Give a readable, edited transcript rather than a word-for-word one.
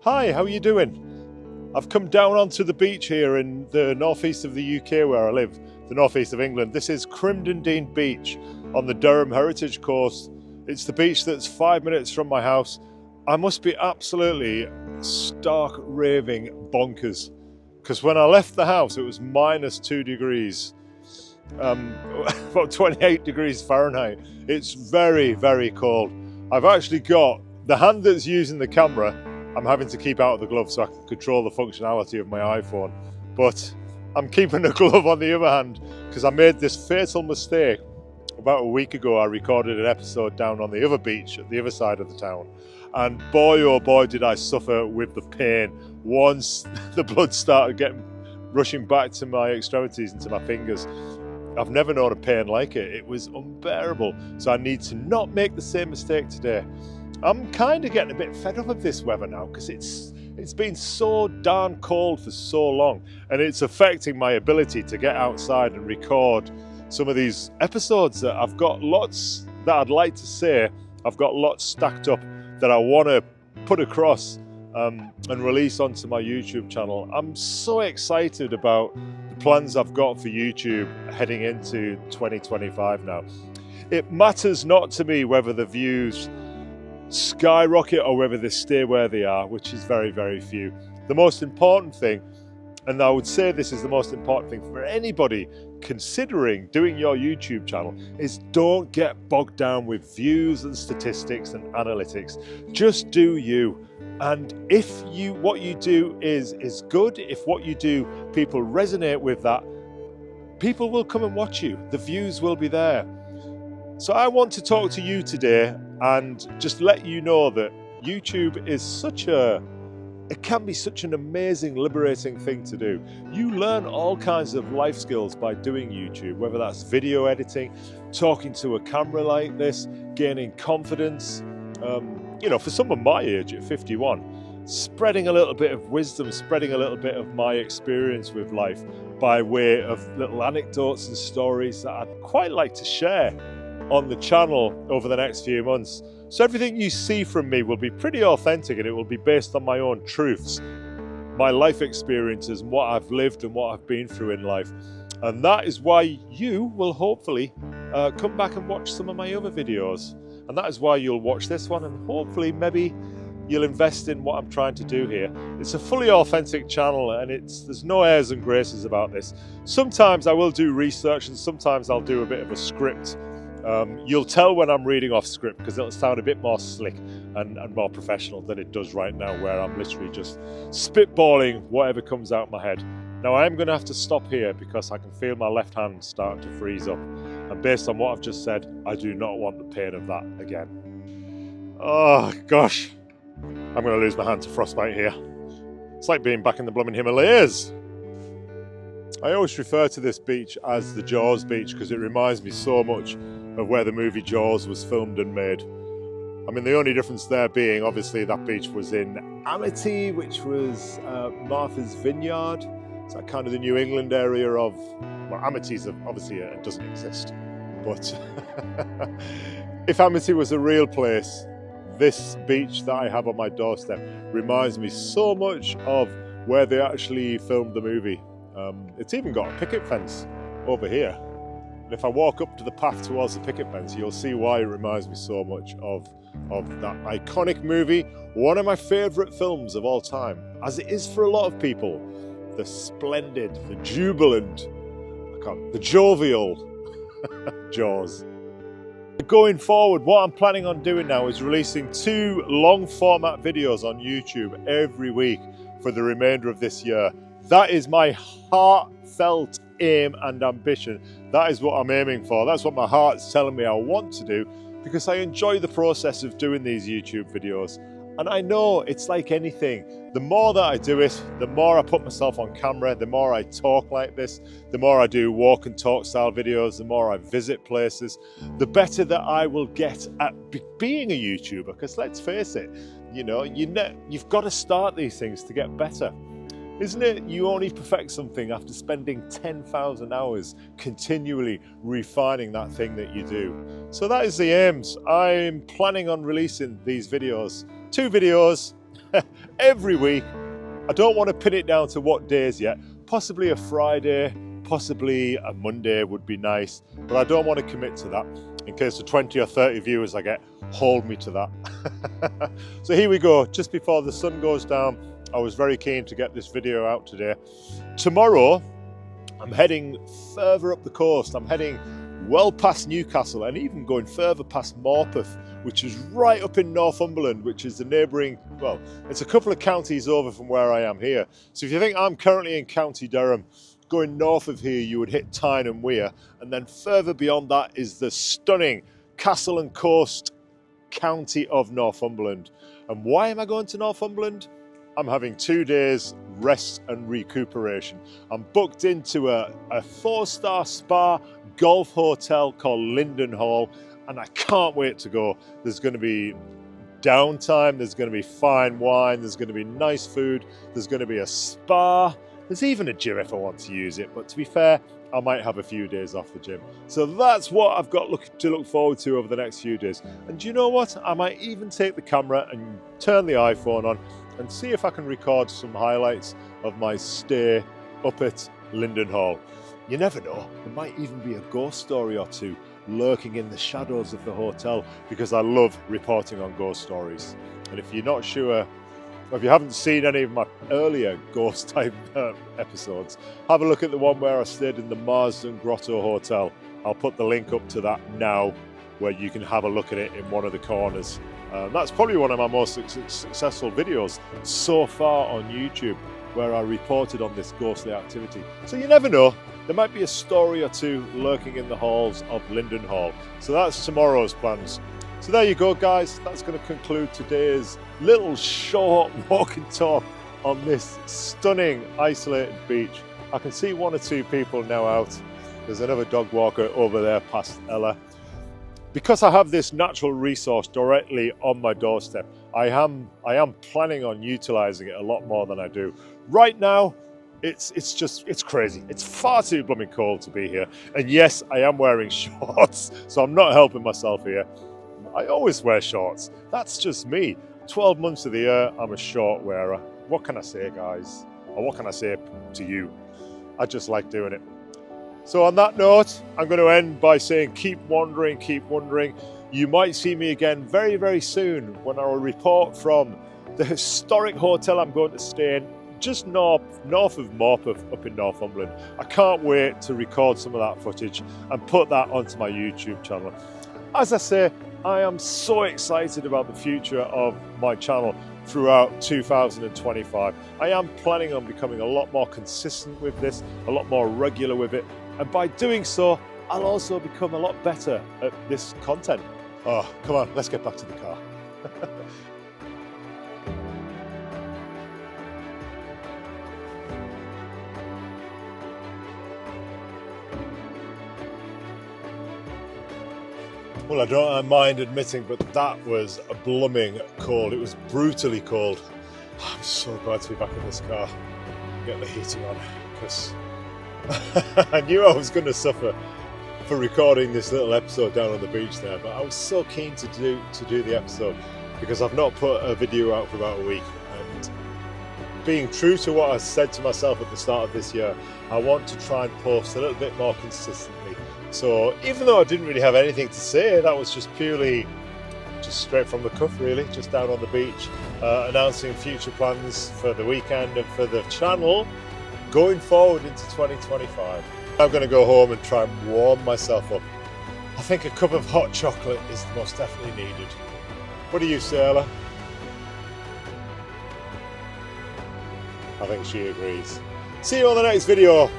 Hi, how are you doing? I've come down onto the beach here in the northeast of the UK where I live, the northeast of England. This is Crimdon Beach on the Durham Heritage Course. It's the beach that's 5 minutes from my house. I must be absolutely stark raving bonkers because when I left the house it was -2 degrees, about 28 degrees Fahrenheit. It's very, very cold. I've actually got the hand that's using the camera. I'm having to keep out of the glove so I can control the functionality of my iPhone. But I'm keeping the glove on the other hand because I made this fatal mistake. About a week ago, I recorded an episode down on the other beach at the other side of the town. And boy, oh boy, did I suffer with the pain once the blood started rushing back to my extremities and to my fingers. I've never known a pain like it. It was unbearable. So I need to not make the same mistake today. I'm kind of getting a bit fed up of this weather now because it's been so darn cold for so long, and it's affecting my ability to get outside and record some of these episodes that I've got lots that I'd like to say. I've got lots stacked up that I want to put across and release onto my YouTube channel. I'm so excited about the plans I've got for YouTube heading into 2025 now. It matters not to me whether the views skyrocket or whether they stay where they are, which is very, very few. The most important thing, and I would say this is the most important thing for anybody considering doing your YouTube channel, is don't get bogged down with views and statistics and analytics. Just do you. And if what you do is good, if what you do people resonate with that, people will come and watch you. The views will be there. So I want to talk to you today and just let you know that YouTube is it can be such an amazing, liberating thing to do. You learn all kinds of life skills by doing YouTube, whether that's video editing, talking to a camera like this, gaining confidence. For someone my age at 51, spreading a little bit of wisdom, spreading a little bit of my experience with life by way of little anecdotes and stories that I'd quite like to share on the channel over the next few months. So everything you see from me will be pretty authentic, and it will be based on my own truths, my life experiences, and what I've lived and what I've been through in life. And that is why you will hopefully come back and watch some of my other videos. And that is why you'll watch this one, and hopefully maybe you'll invest in what I'm trying to do here. It's a fully authentic channel, and there's no airs and graces about this. Sometimes I will do research, and sometimes I'll do a bit of a script. You'll tell when I'm reading off script because it'll sound a bit more slick and more professional than it does right now, where I'm literally just spitballing whatever comes out my head. Now I am going to have to stop here because I can feel my left hand starting to freeze up, and based on what I've just said, I do not want the pain of that again. Oh gosh, I'm going to lose my hand to frostbite here. It's like being back in the blooming Himalayas. I always refer to this beach as the Jaws beach because it reminds me so much of where the movie Jaws was filmed and made. I mean, the only difference there being, obviously, that beach was in Amity, which was Martha's Vineyard. It's that kind of the New England area of, well, Amity's obviously it doesn't exist. But if Amity was a real place, this beach that I have on my doorstep reminds me so much of where they actually filmed the movie. It's even got a picket fence over here. And if I walk up to the path towards the picket fence, you'll see why it reminds me so much of that iconic movie, one of my favourite films of all time, as it is for a lot of people. The splendid, the jubilant, the jovial Jaws. Going forward, what I'm planning on doing now is releasing 2 long format videos on YouTube every week for the remainder of this year. That is my heartfelt aim and ambition. That is what I'm aiming for. That's what my heart's telling me I want to do, because I enjoy the process of doing these YouTube videos. And I know it's like anything. The more that I do it, the more I put myself on camera, the more I talk like this, the more I do walk and talk style videos, the more I visit places, the better that I will get at being a YouTuber. Because let's face it, you've got to start these things to get better. Isn't it? You only perfect something after spending 10,000 hours continually refining that thing that you do. So that is the aims. I'm planning on releasing these videos, 2 videos every week. I don't want to pin it down to what days yet. Possibly a Friday, possibly a Monday would be nice, but I don't want to commit to that in case the 20 or 30 viewers I get hold me to that. So here we go, just before the sun goes down. I was very keen to get this video out today. Tomorrow, I'm heading further up the coast. I'm heading well past Newcastle and even going further past Morpeth, which is right up in Northumberland, which is the neighbouring, well, it's a couple of counties over from where I am here. So if you think I'm currently in County Durham, going north of here, you would hit Tyne and Wear, and then further beyond that is the stunning Castle and Coast County of Northumberland. And why am I going to Northumberland? I'm having 2 days rest and recuperation. I'm booked into a 4-star spa golf hotel called Linden Hall, and I can't wait to go. There's going to be downtime, there's going to be fine wine, there's going to be nice food, there's going to be a spa, there's even a gym if I want to use it, but to be fair, I might have a few days off the gym. So that's what I've got to look forward to over the next few days. And do you know what? I might even take the camera and turn the iPhone on and see if I can record some highlights of my stay up at Linden Hall. You never know, there might even be a ghost story or two lurking in the shadows of the hotel, because I love reporting on ghost stories. And if you're not sure, or if you haven't seen any of my earlier ghost type episodes, have a look at the one where I stayed in the Marsden Grotto Hotel. I'll put the link up to that now, where you can have a look at it in one of the corners. That's probably one of my most successful videos so far on YouTube, where I reported on this ghostly activity. So you never know, there might be a story or two lurking in the halls of Linden Hall. So that's tomorrow's plans. So there you go, guys. That's going to conclude today's little short walk and talk on this stunning isolated beach. I can see 1 or 2 people now out. There's another dog walker over there past Ella. Because I have this natural resource directly on my doorstep, I am planning on utilizing it a lot more than I do. Right now, it's crazy. It's far too blooming cold to be here. And yes, I am wearing shorts, so I'm not helping myself here. I always wear shorts. That's just me. 12 months of the year, I'm a short wearer. What can I say, guys? Or what can I say to you? I just like doing it. So on that note, I'm going to end by saying keep wandering, keep wondering. You might see me again very, very soon when I will report from the historic hotel I'm going to stay in just north of Morpeth up in Northumberland. I can't wait to record some of that footage and put that onto my YouTube channel. As I say, I am so excited about the future of my channel throughout 2025. I am planning on becoming a lot more consistent with this, a lot more regular with it, and by doing so, I'll also become a lot better at this content. Oh, come on, let's get back to the car. Well, I don't mind admitting, but that was a blooming cold. It was brutally cold. I'm so glad to be back in this car. Get the heating on, because I knew I was going to suffer for recording this little episode down on the beach there, but I was so keen to do the episode because I've not put a video out for about a week, and being true to what I said to myself at the start of this year, I want to try and post a little bit more consistently. So even though I didn't really have anything to say, that was just purely just straight from the cuff, really, just down on the beach, announcing future plans for the weekend and for the channel going forward into 2025. I'm going to go home and try and warm myself up. I think a cup of hot chocolate is most definitely needed. What do you say, Ella? I think she agrees. See you on the next video.